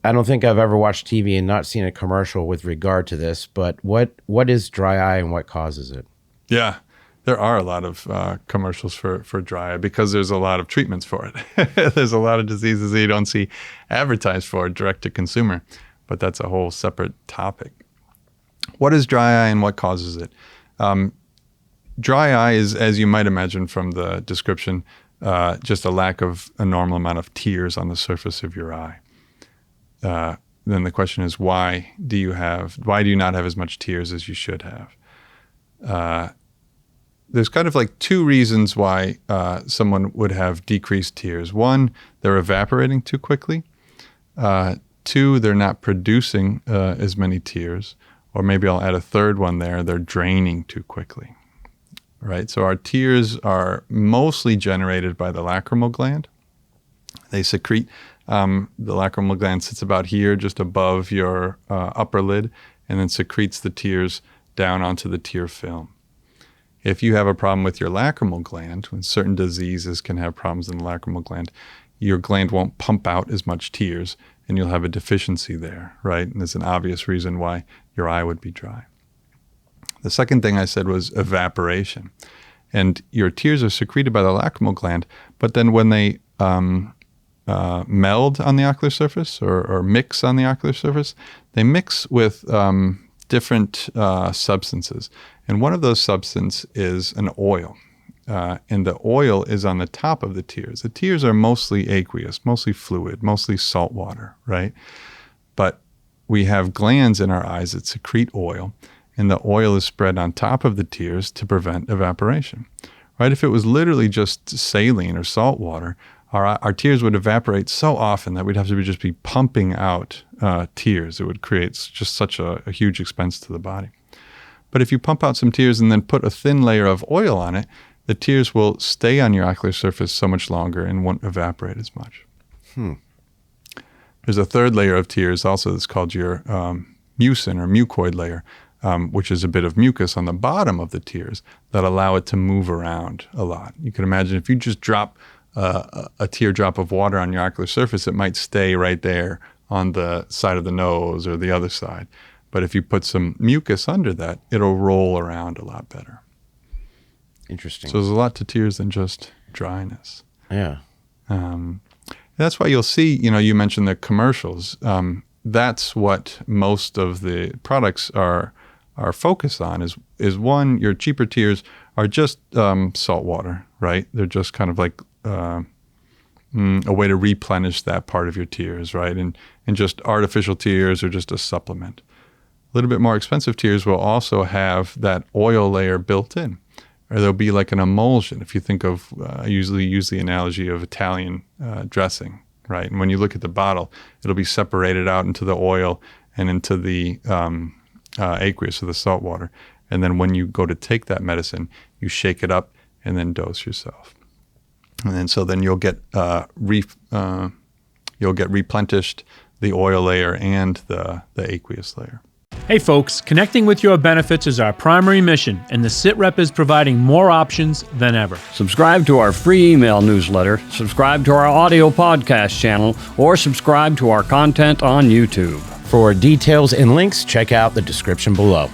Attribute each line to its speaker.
Speaker 1: I don't think I've ever watched TV and not seen a commercial with regard to this, but what is dry eye and what causes it?
Speaker 2: Yeah, there are a lot of commercials for dry eye because there's a lot of treatments for it. There's a lot of diseases that you don't see advertised for direct to consumer, but that's a whole separate topic. What is dry eye and what causes it? Dry eye is, as you might imagine from the description, just a lack of a normal amount of tears on the surface of your eye. Then the question is, why do you not have as much tears as you should have? There's kind of like two reasons why someone would have decreased tears. One, they're evaporating too quickly. Two, they're not producing as many tears. Or maybe I'll add a third one there, they're draining too quickly. Right? So our tears are mostly generated by the lacrimal gland. They secrete. The lacrimal gland sits about here, just above your upper lid, and then secretes the tears down onto the tear film. If you have a problem with your lacrimal gland, when certain diseases can have problems in the lacrimal gland, your gland won't pump out as much tears, and you'll have a deficiency there, right? And there's an obvious reason why your eye would be dry. The second thing I said was evaporation. And your tears are secreted by the lacrimal gland, but then when they meld on the ocular surface or mix on the ocular surface, they mix with different substances. And one of those substances is an oil. And the oil is on the top of the tears. The tears are mostly aqueous, mostly fluid, mostly salt water, right? But we have glands in our eyes that secrete oil, and the oil is spread on top of the tears to prevent evaporation, right? If it was literally just saline or salt water, our tears would evaporate so often that we'd have to just be pumping out tears. It would create just such a huge expense to the body. But if you pump out some tears and then put a thin layer of oil on it, the tears will stay on your ocular surface so much longer and won't evaporate as much. There's a third layer of tears also that's called your mucin or mucoid layer, which is a bit of mucus on the bottom of the tears that allow it to move around a lot. You can imagine if you just drop a teardrop of water on your ocular surface, it might stay right there on the side of the nose or the other side. But if you put some mucus under that, it'll roll around a lot better.
Speaker 1: Interesting.
Speaker 2: So there's a lot to tears than just dryness.
Speaker 1: Yeah.
Speaker 2: That's why you'll see, you mentioned the commercials. That's what most of the products are focused on is one, your cheaper tears are just salt water, right? They're just kind of like a way to replenish that part of your tears, right? And just artificial tears are just a supplement. A little bit more expensive tears will also have that oil layer built in. Or there'll be like an emulsion. If you think of, I usually use the analogy of Italian dressing, right? And when you look at the bottle, it'll be separated out into the oil and into the aqueous or the salt water. And then when you go to take that medicine, you shake it up and then dose yourself. And then you'll get replenished the oil layer and the aqueous layer.
Speaker 3: Hey folks, connecting with your benefits is our primary mission, and the SITREP is providing more options than ever.
Speaker 4: Subscribe to our free email newsletter, subscribe to our audio podcast channel, or subscribe to our content on YouTube.
Speaker 1: For details and links, check out the description below.